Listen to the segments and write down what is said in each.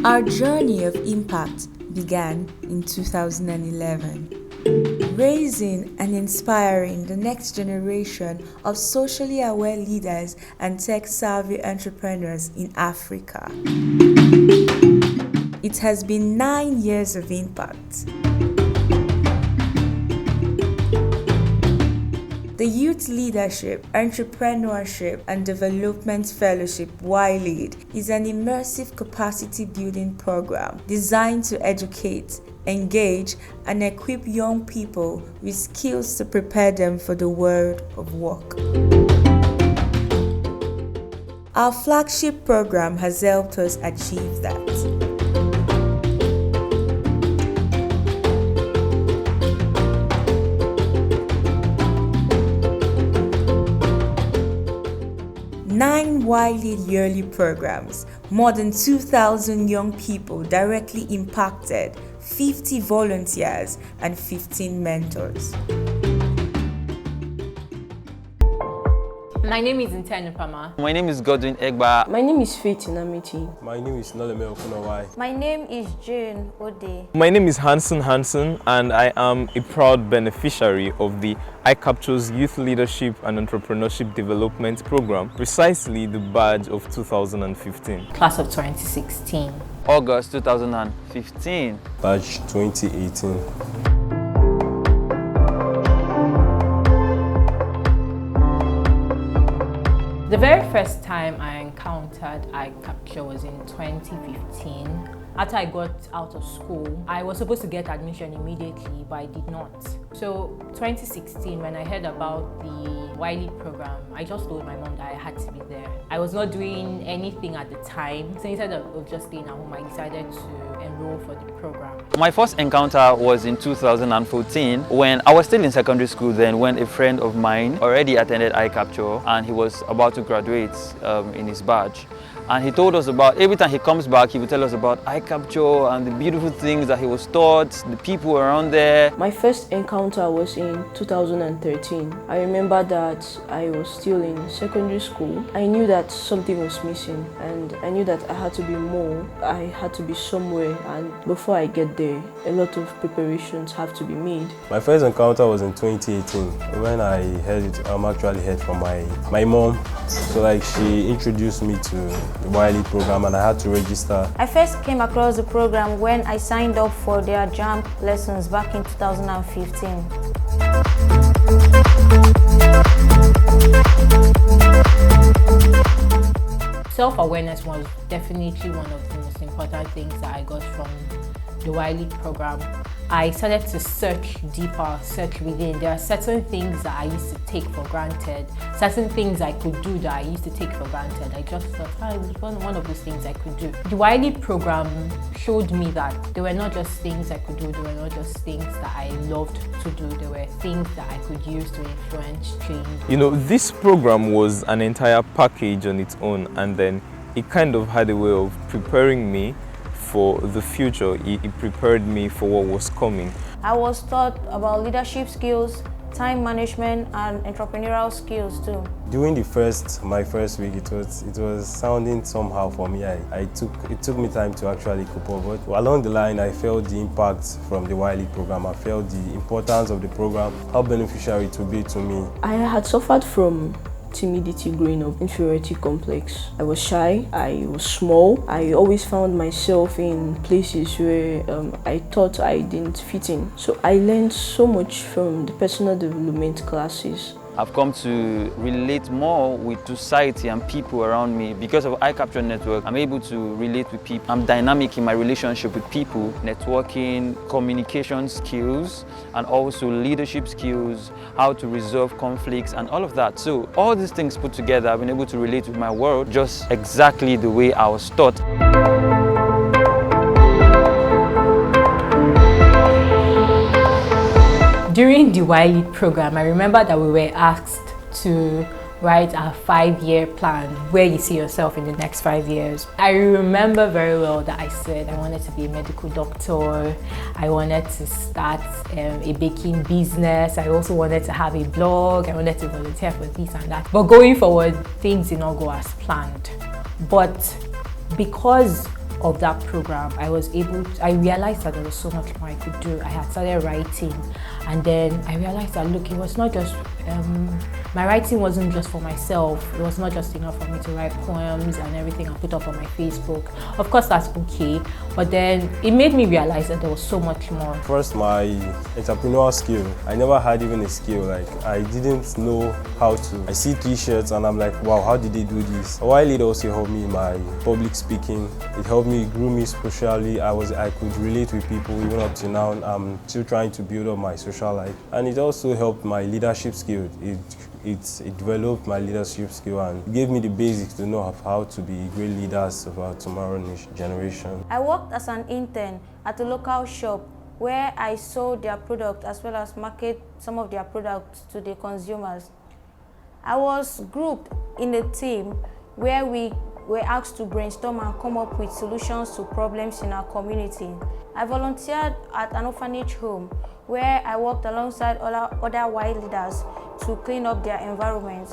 Our journey of impact began in 2011, raising and inspiring the next generation of socially aware leaders and tech-savvy entrepreneurs in Africa. It has been 9 years of impact. The Youth Leadership, Entrepreneurship and Development Fellowship Ylead is an immersive capacity building program designed to educate, engage, and equip young people with skills to prepare them for the world of work. Our flagship program has helped us achieve that. Nine Ylead yearly programs, more than 2,000 young people directly impacted, 50 volunteers, and 15 mentors. My name is Etiquette. My name is Godwin Egba. My name is Faith Inamiti. My name is Noleme Okunawai. My name is Jane Ode. My name is Hansen, and I am a proud beneficiary of the iCapture's Youth Leadership and Entrepreneurship Development Program, precisely the badge of 2015. Class of 2016. August 2015. Badge 2018. The very first time I encountered iCapture was in 2015. After I got out of school, I was supposed to get admission immediately, but I did not. So 2016, when I heard about the Ylead program, I just told my mom that I had to be there. I was not doing anything at the time, so instead of just staying at home, I decided to enroll for the program. My first encounter was in 2014 when I was still in secondary school then, when a friend of mine already attended iCapture and he was about to graduate in his badge. And he told us about, every time he comes back, he would tell us about iCapture and the beautiful things that he was taught, the people around there. My first encounter was in 2013. I remember that I was still in secondary school. I knew that something was missing and I knew that I had to be more. I had to be somewhere, and before I get there, a lot of preparations have to be made. My first encounter was in 2018 when I actually heard from my mom. So like she introduced me to the Ylead program and I had to register. I first came across the program when I signed up for their JAMP lessons back in 2015. Self-awareness was definitely one of the most important things that I got from the Ylead program. I started to search deeper, search within. There are certain things that I used to take for granted, certain things I could do that I used to take for granted. I just thought, it was one of those things I could do. The Ylead program showed me that there were not just things I could do, there were not just things that I loved to do, there were things that I could use to influence change. You know, this program was an entire package on its own, and then it kind of had a way of preparing me for the future. It prepared me for what was coming. I was taught about leadership skills, time management, and entrepreneurial skills too. During my first week, it was sounding somehow for me. It took me time to actually cope up, but along the line, I felt the impact from the Ylead program. I felt the importance of the program, how beneficial it would be to me. I had suffered from timidity growing up, inferiority complex. I was shy, I was small. I always found myself in places where I thought I didn't fit in. So I learned so much from the personal development classes. I've come to relate more with society and people around me. Because of iCapture Network, I'm able to relate with people. I'm dynamic in my relationship with people, networking, communication skills, and also leadership skills, how to resolve conflicts, and all of that. So all these things put together, I've been able to relate with my world just exactly the way I was taught. During the Ylead program, I remember that we were asked to write a 5-year plan, where you see yourself in the next 5 years. I remember very well that I said I wanted to be a medical doctor, I wanted to start a baking business, I also wanted to have a blog, I wanted to volunteer for this and that. But going forward, things did not go as planned. But because of that program, I realized that there was so much more I could do. I had started writing, and then I realized that, look, it was not just, my writing wasn't just for myself. It was not just enough for me to write poems and everything and put up on my Facebook. Of course, that's okay, but then it made me realize that there was so much more. First, my entrepreneurial skill. I never had even a skill. Like, I didn't know how to. I see t-shirts and I'm like, wow, how did they do this? Ylead also helped me in my public speaking. It helped me, grew me socially. I could relate with people. Even up to now, I'm still trying to build up my social life. And it also helped my leadership skill. It developed my leadership skill and gave me the basics to know of how to be great leaders of our tomorrow's generation. I worked as an intern at a local shop where I sold their product as well as market some of their products to the consumers. I was grouped in a team where we were asked to brainstorm and come up with solutions to problems in our community. I volunteered at an orphanage home where I worked alongside other white leaders to clean up their environment.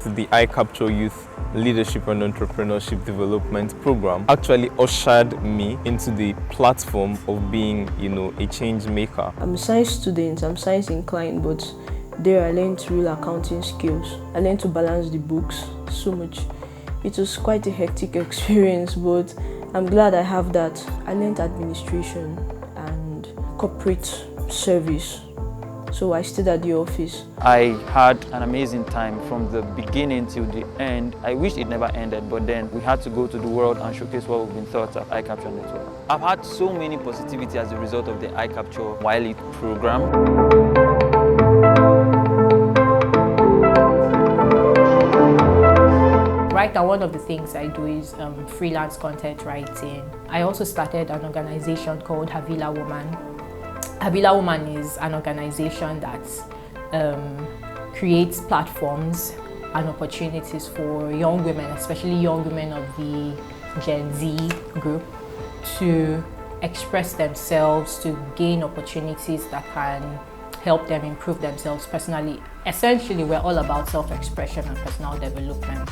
The iCapture Youth Leadership and Entrepreneurship Development Program actually ushered me into the platform of being, a change maker. I'm a science student, I'm science inclined, but there I learned real accounting skills. I learned to balance the books so much. It was quite a hectic experience, but I'm glad I have that. I learned administration and corporate service. So I stayed at the office. I had an amazing time from the beginning till the end. I wish it never ended, but then we had to go to the world and showcase what we've been taught at iCapture Network. I've had so many positivity as a result of the iCapture Ylead program. Right now, one of the things I do is freelance content writing. I also started an organization called Havila Woman. Havila Woman is an organization that creates platforms and opportunities for young women, especially young women of the Gen Z group, to express themselves, to gain opportunities that can help them improve themselves personally. Essentially, we're all about self-expression and personal development.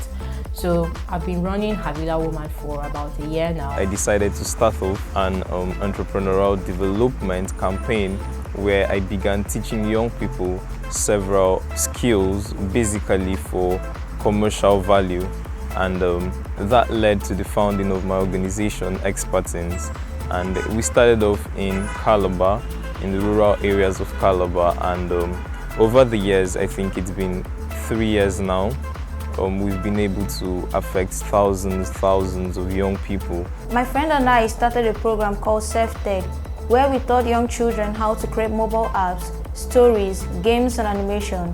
So I've been running Havila Woman for about a year now. I decided to start off an entrepreneurial development campaign where I began teaching young people several skills, basically for commercial value. And that led to the founding of my organization, Expertins. And we started off in Calabar, in the rural areas of Calabar. And over the years, I think it's been 3 years now, we've been able to affect thousands of young people. My friend and I started a program called Self-Tech, where we taught young children how to create mobile apps, stories, games and animation.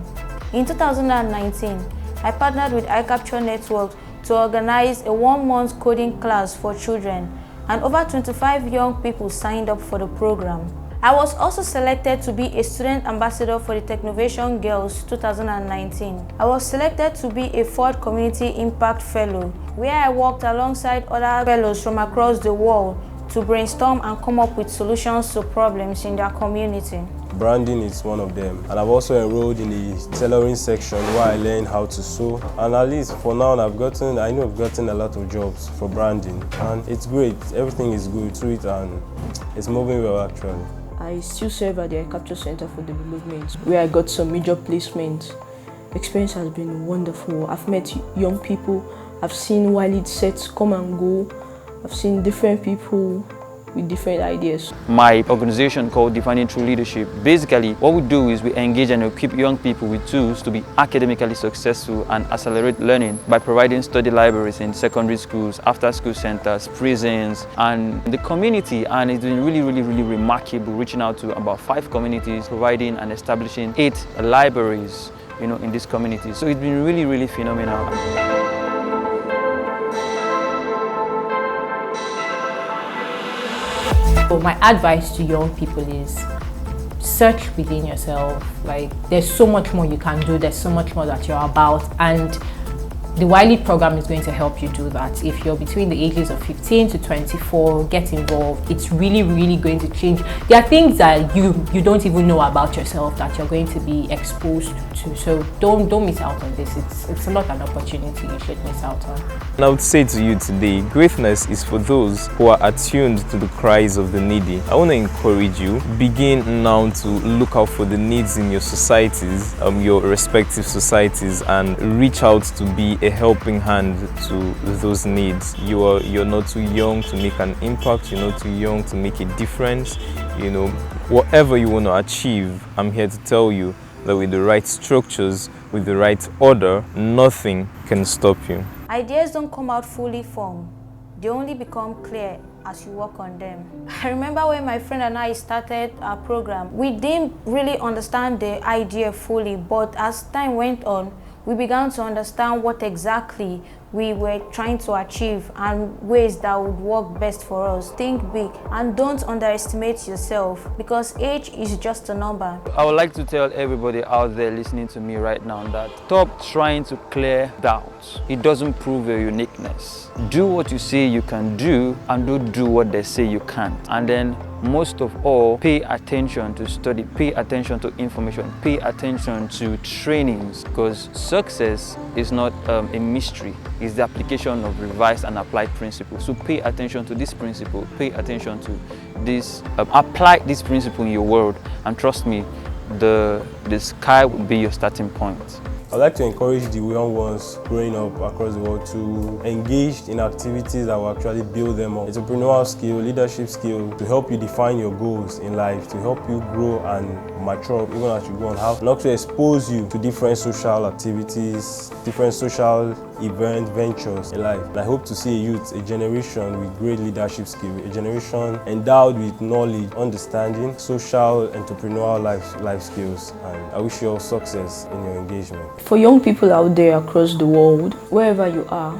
In 2019, I partnered with iCapture Network to organize a 1-month coding class for children, and over 25 young people signed up for the program. I was also selected to be a student ambassador for the Technovation Girls 2019. I was selected to be a Ford Community Impact Fellow, where I worked alongside other fellows from across the world to brainstorm and come up with solutions to problems in their community. Branding is one of them, and I've also enrolled in the tailoring section where I learned how to sew. And at least for now, I know I've gotten a lot of jobs for branding, and it's great. Everything is good to it, and it's moving well actually. I still serve at the iCapture Center for Development, where I got some major placements. Experience has been wonderful. I've met young people, I've seen Ylead sets come and go, I've seen different people with different ideas. My organization called Defining True Leadership, basically what we do is we engage and equip young people with tools to be academically successful and accelerate learning by providing study libraries in secondary schools, after-school centers, prisons, and the community. And it's been really remarkable, reaching out to about 5 communities, providing and establishing 8 libraries, in this community. So it's been really phenomenal. So my advice to young people is search within yourself. Like, there's so much more you can do, there's so much more that you're about, and The Ylead program is going to help you do that. If you're between the ages of 15 to 24, get involved. It's really, really going to change. There are things that you don't even know about yourself that you're going to be exposed to. So don't miss out on this. It's not an opportunity you should miss out on. And I would say to you today, greatness is for those who are attuned to the cries of the needy. I want to encourage you, begin now to look out for the needs in your societies, your respective societies, and reach out to be a helping hand to those needs. You're not too young to make an impact, you're not too young to make a difference. You know, whatever you want to achieve, I'm here to tell you that with the right structures, with the right order, nothing can stop you. Ideas don't come out fully formed. They only become clear as you work on them. I remember when my friend and I started our program, we didn't really understand the idea fully, but as time went on, we began to understand what exactly we were trying to achieve and ways that would work best for us. Think big and don't underestimate yourself, because age is just a number. I would like to tell everybody out there listening to me right now that stop trying to clear doubts. It doesn't prove your uniqueness. Do what you say you can do and don't do what they say you can't. And then most of all, pay attention to study, pay attention to information, pay attention to trainings, because success is not a mystery. It's the application of revised and applied principles. So pay attention to this principle, pay attention to this, apply this principle in your world, and trust me, the sky will be your starting point. I'd like to encourage the young ones growing up across the world to engage in activities that will actually build them up. Entrepreneurial skill, leadership skill, to help you define your goals in life, to help you grow and mature even as you go on, how not to expose you to different social activities, different social event ventures in life. And I hope to see a youth, a generation with great leadership skill, a generation endowed with knowledge, understanding, social, entrepreneurial life skills. And I wish you all success in your engagement. For young people out there across the world, wherever you are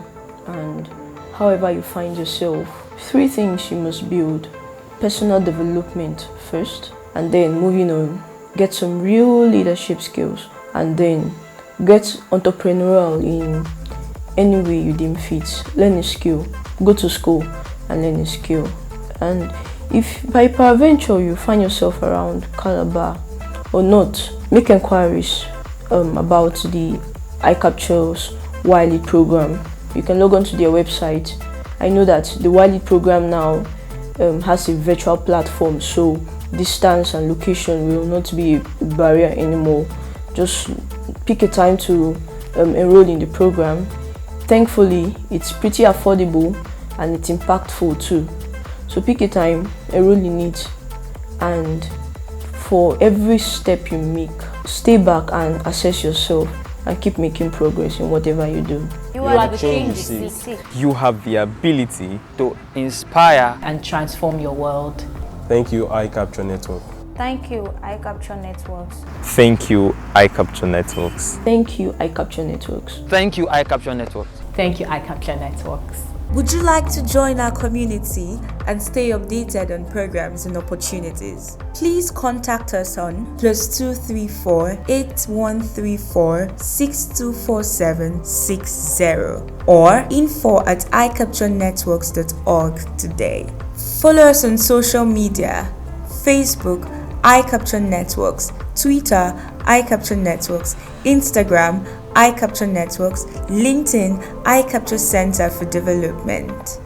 and however you find yourself, 3 things you must build. Personal development first, and then moving on, get some real leadership skills, and then get entrepreneurial in any way you deem fit. Learn a skill, go to school and learn a skill. And if by peradventure you find yourself around Calabar or not, make inquiries about the iCapture's Ylead program. You can log on to their website. I know that the Ylead program now has a virtual platform, so distance and location will not be a barrier anymore. Just pick a time to enroll in the program. Thankfully, it's pretty affordable and it's impactful too. So pick a time, enroll in it, and for every step you make, stay back and assess yourself and keep making progress in whatever you do. You are the change you seek. You have the ability To inspire And transform your world. Thank you, iCapture Network. Thank you, iCapture Networks. Thank you, iCapture Networks. Thank you, iCapture Networks. Thank you, iCapture Network. Thank you, iCapture Networks. Would you like to join our community and stay updated on programs and opportunities? Please contact us on +234 8134 624760 or info@icapturenetworks.org today. Follow us on social media: Facebook, iCapture Networks, Twitter, iCapture Networks, Instagram, iCapture Networks, LinkedIn, iCapture Center for Development.